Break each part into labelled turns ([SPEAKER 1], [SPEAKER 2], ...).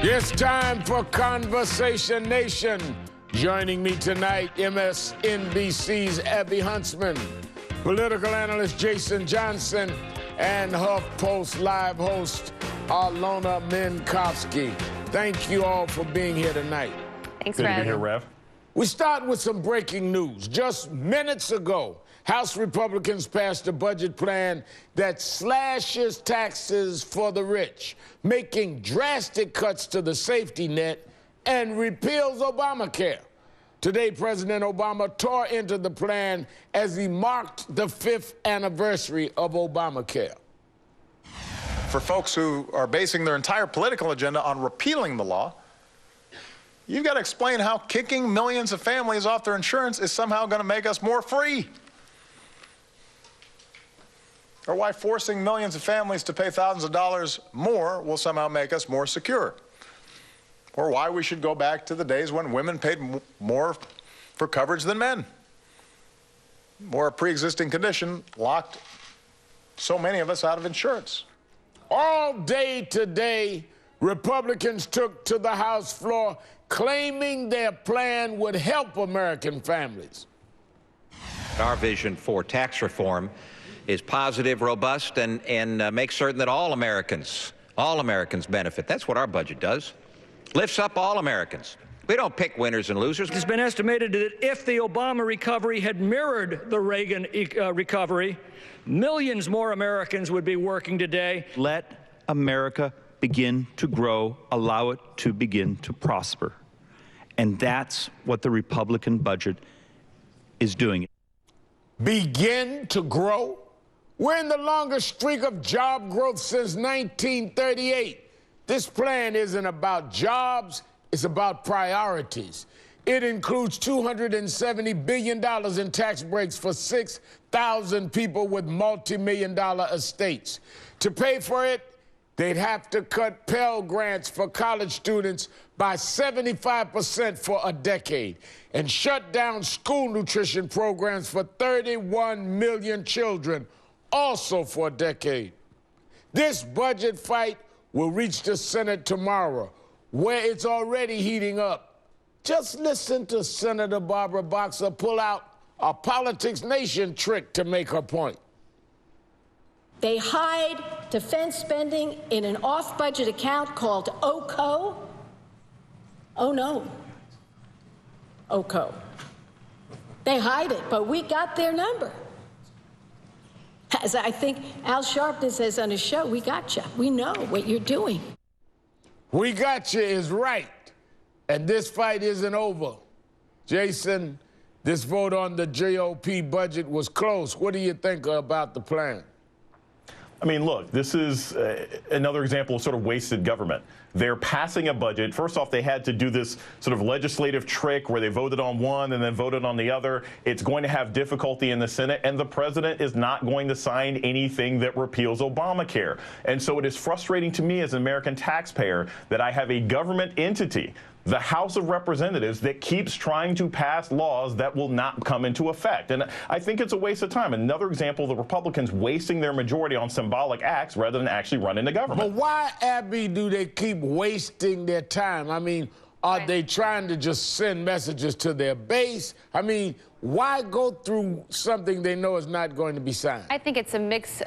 [SPEAKER 1] It's time for Conversation Nation. Joining me tonight, MSNBC's Abby Huntsman, political analyst Jason Johnson, and HuffPost Live host Alyona Minkovski. Thank you all for being here tonight.
[SPEAKER 2] Thanks,
[SPEAKER 3] Good
[SPEAKER 2] Rev.
[SPEAKER 3] to be here, Rev.
[SPEAKER 1] We start with some breaking news. Just minutes ago, House Republicans passed a budget plan that slashes taxes for the rich, making drastic cuts to the safety net, and repeals Obamacare. Today, President Obama tore into the plan as he marked the 5th anniversary of Obamacare.
[SPEAKER 4] For folks who are basing their entire political agenda on repealing the law, you've got to explain how kicking millions of families off their insurance is somehow going to make us more free. Or why forcing millions of families to pay thousands of dollars more will somehow make us more secure. Or why we should go back to the days when women paid more for coverage than men. Or a pre-existing condition locked so many of us out of insurance.
[SPEAKER 1] All day today, Republicans took to the House floor claiming their plan would help American families.
[SPEAKER 5] Our vision for tax reform is positive, robust, and makes certain that all Americans benefit. That's what our budget does. Lifts up all Americans. We don't pick winners and losers.
[SPEAKER 6] It's been estimated that if the Obama recovery had mirrored the Reagan recovery, millions more Americans would be working today.
[SPEAKER 7] Let America begin to grow, allow it to begin to prosper. And that's what the Republican budget is doing.
[SPEAKER 1] Begin to grow? We're in the longest streak of job growth since 1938. This plan isn't about jobs, it's about priorities. It includes $270 billion in tax breaks for 6,000 people with multi-million-dollar estates. To pay for it, they'd have to cut Pell Grants for college students by 75% for a decade and shut down school nutrition programs for 31 million children, also for a decade. This budget fight will reach the Senate tomorrow, where it's already heating up. Just listen to Senator Barbara Boxer pull out a Politics Nation trick to make her point.
[SPEAKER 8] They hide defense spending in an off-budget account called OCO. Oh, no. OCO. They hide it, but we got their number. As I think Al Sharpton says on his show, we got you. We know what you're doing.
[SPEAKER 1] We got you is right, and this fight isn't over. Jason, this vote on the GOP budget was close. What do you think about the plan?
[SPEAKER 3] I mean, look, this is another example of sort of wasted government. They're passing a budget. First off, they had to do this sort of legislative trick where they voted on one and then voted on the other. It's going to have difficulty in the Senate, and the president is not going to sign anything that repeals Obamacare. And so it is frustrating to me as an American taxpayer that I have a government entity, the House of Representatives, that keeps trying to pass laws that will not come into effect. And I think it's a waste of time. Another example of the Republicans wasting their majority on symbolic acts rather than actually running the government.
[SPEAKER 1] But why, Abby, do they keep wasting their time? I mean, are they trying to just send messages to their base? I mean, why go through something they know is not going to be signed?
[SPEAKER 2] I think it's a mix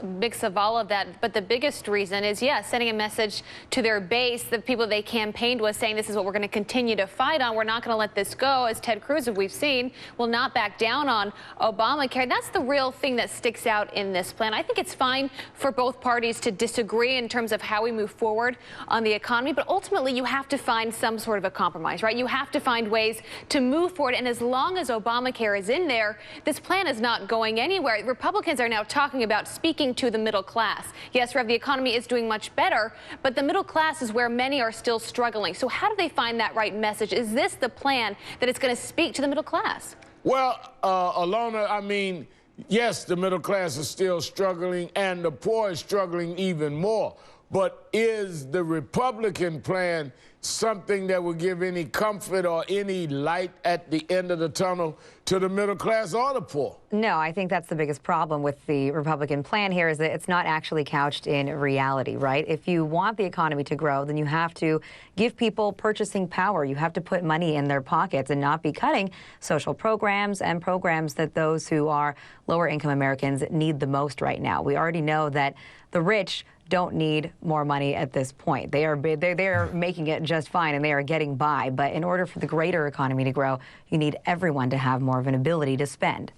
[SPEAKER 2] of all of that. But the biggest reason is, sending a message to their base. The people they campaigned with saying this is what we're going to continue to fight on. We're not going to let this go. As Ted Cruz, as we've seen, will not back down on Obamacare. That's the real thing that sticks out in this plan. I think it's fine for both parties to disagree in terms of how we move forward on the economy. But ultimately, you have to find some sort of a compromise, right? You have to find ways to move forward. And as long as Obamacare is in there, this plan is not going anywhere. Republicans are now talking about speaking to the middle class. Yes, Rev, the economy is doing much better, but the middle class is where many are still struggling. So how do they find that right message? Is this the plan that is going to speak to the middle class?
[SPEAKER 1] Well, Alyona, I mean, yes, the middle class is still struggling, and the poor is struggling even more. But is the Republican plan something that will give any comfort or any light at the end of the tunnel to the middle class or the poor?
[SPEAKER 9] No, I think that's the biggest problem with the Republican plan here is that it's not actually couched in reality, right? If you want the economy to grow, then you have to give people purchasing power. You have to put money in their pockets and not be cutting social programs and programs that those who are lower income Americans need the most right now. We already know that the rich don't need more money at this point. They are making it just fine and they are getting by. But in order for the greater economy to grow, you need everyone to have more of an ability to spend.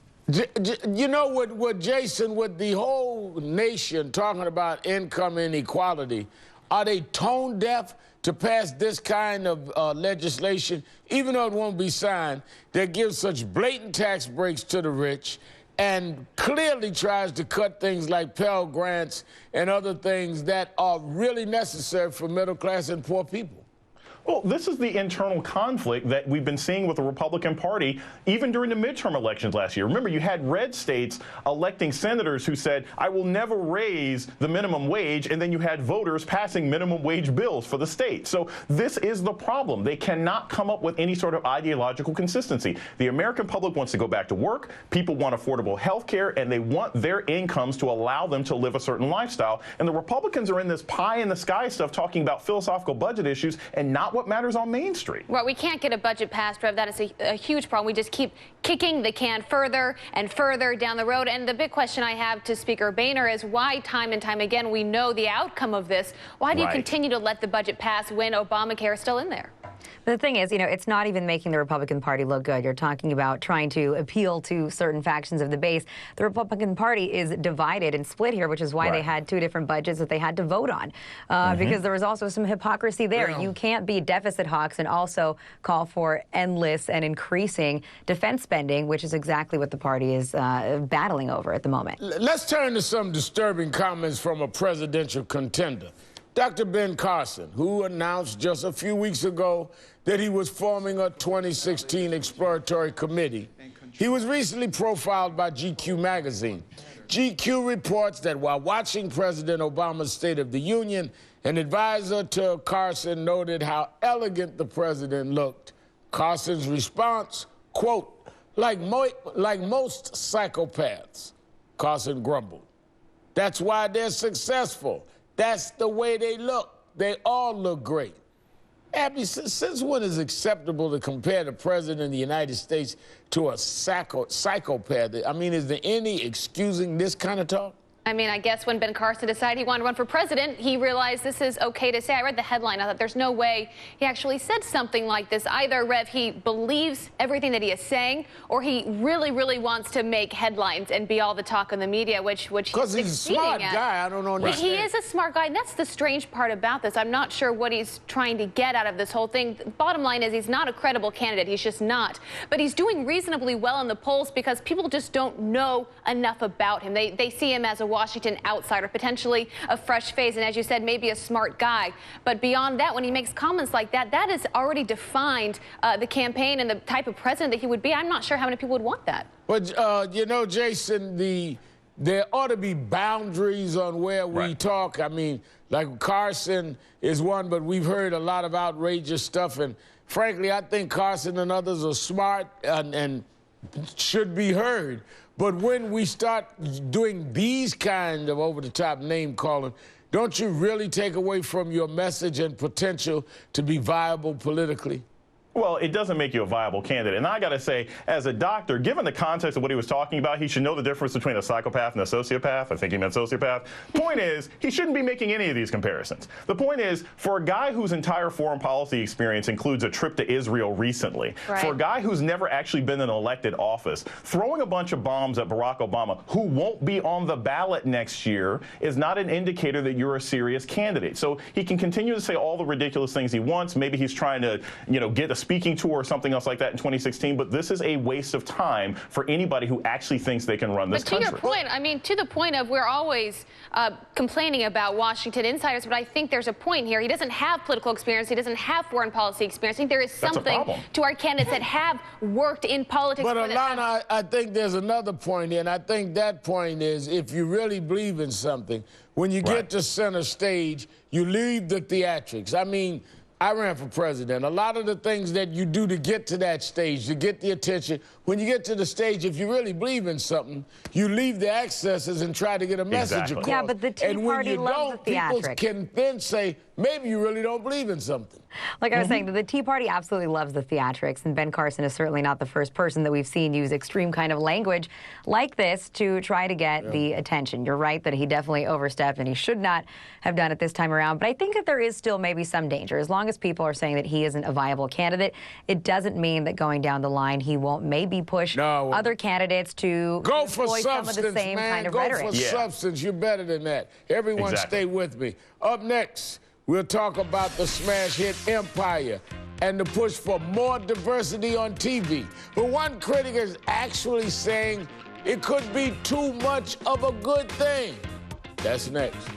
[SPEAKER 1] You know what, Jason, with the whole nation talking about income inequality, are they tone deaf to pass this kind of legislation, even though it won't be signed, that gives such blatant tax breaks to the rich and clearly tries to cut things like Pell Grants and other things that are really necessary for middle class and poor people?
[SPEAKER 3] Well, this is the internal conflict that we've been seeing with the Republican Party even during the midterm elections last year. Remember, you had red states electing senators who said, I will never raise the minimum wage, and then you had voters passing minimum wage bills for the state. So this is the problem. They cannot come up with any sort of ideological consistency. The American public wants to go back to work, people want affordable health care, and they want their incomes to allow them to live a certain lifestyle. And the Republicans are in this pie-in-the-sky stuff talking about philosophical budget issues and not what matters on Main Street.
[SPEAKER 2] Well, we can't get a budget passed, Rev. That is a huge problem. We just keep kicking the can further and further down the road. And the big question I have to Speaker Boehner is why time and time again we know the outcome of this. Why do you continue to let the budget pass when Obamacare is still in there?
[SPEAKER 9] The thing is, it's not even making the Republican Party look good. You're talking about trying to appeal to certain factions of the base. The Republican Party is divided and split here, which is why they had two different budgets that they had to vote on, because there was also some hypocrisy there. You can't be deficit hawks and also call for endless and increasing defense spending, which is exactly what the party is battling over at the moment.
[SPEAKER 1] Let's turn to some disturbing comments from a presidential contender. Dr. Ben Carson, who announced just a few weeks ago that he was forming a 2016 exploratory committee. He was recently profiled by GQ magazine. GQ reports that while watching President Obama's State of the Union, an advisor to Carson noted how elegant the president looked. Carson's response, quote, like most psychopaths, Carson grumbled. That's why they're successful. That's the way they look. They all look great. Abby, since when is it acceptable to compare the President of the United States to a psychopath? I mean, is there any excusing this kind of talk?
[SPEAKER 2] I mean, I guess when Ben Carson decided he wanted to run for president, he realized this is okay to say. I read the headline. I thought there's no way he actually said something like this. Either, Rev, he believes everything that he is saying, or he really, really wants to make headlines and be all the talk in the media, which he's
[SPEAKER 1] because he's a smart guy. I don't understand.
[SPEAKER 2] He is a smart guy, and that's the strange part about this. I'm not sure what he's trying to get out of this whole thing. Bottom line is he's not a credible candidate. He's just not. But he's doing reasonably well in the polls because people just don't know enough about him. They see him as a Washington outsider, potentially a fresh face, and as you said, maybe a smart guy. But beyond that, when he makes comments like that, that has already defined the campaign and the type of president that he would be. I'm not sure how many people would want that.
[SPEAKER 1] But, Jason, there ought to be boundaries on where we talk. I mean, like Carson is one, but we've heard a lot of outrageous stuff. And frankly, I think Carson and others are smart and should be heard. But when we start doing these kind of over-the-top name-calling, don't you really take away from your message and potential to be viable politically?
[SPEAKER 3] Well, it doesn't make you a viable candidate. And I got to say, as a doctor, given the context of what he was talking about, he should know the difference between a psychopath and a sociopath. I think he meant sociopath. Point is, he shouldn't be making any of these comparisons. The point is, for a guy whose entire foreign policy experience includes a trip to Israel recently, for a guy who's never actually been in elected office, throwing a bunch of bombs at Barack Obama, who won't be on the ballot next year, is not an indicator that you're a serious candidate. So he can continue to say all the ridiculous things he wants. Maybe he's trying to, get a speaking tour or something else like that in 2016, but this is a waste of time for anybody who actually thinks they can run this country.
[SPEAKER 2] But to your point, I mean, to the point of we're always complaining about Washington insiders, but I think there's a point here. He doesn't have political experience. He doesn't have foreign policy experience. I think there is something to our candidates that have worked in politics.
[SPEAKER 1] But Alyona, I think there's another point here, and I think that point is if you really believe in something, when you get to center stage, you leave the theatrics. I mean, I ran for president. A lot of the things that you do to get to that stage, to get the attention, when you get to the stage, if you really believe in something, you leave the excesses and try to get a message across.
[SPEAKER 9] Yeah, but the Tea Party loves the theatrics.
[SPEAKER 1] People can then say, maybe you really don't believe in something.
[SPEAKER 9] Like I was saying, the Tea Party absolutely loves the theatrics, and Ben Carson is certainly not the first person that we've seen use extreme kind of language like this to try to get the attention. You're right that he definitely overstepped, and he should not have done it this time around. But I think that there is still maybe some danger. As long as people are saying that he isn't a viable candidate, it doesn't mean that going down the line he won't maybe push other candidates to
[SPEAKER 1] go for
[SPEAKER 9] employ some of the same kind of rhetoric.
[SPEAKER 1] Go for substance. You're better than that. Everyone stay with me. Up next, we'll talk about the smash hit Empire and the push for more diversity on TV. But one critic is actually saying it could be too much of a good thing. That's next.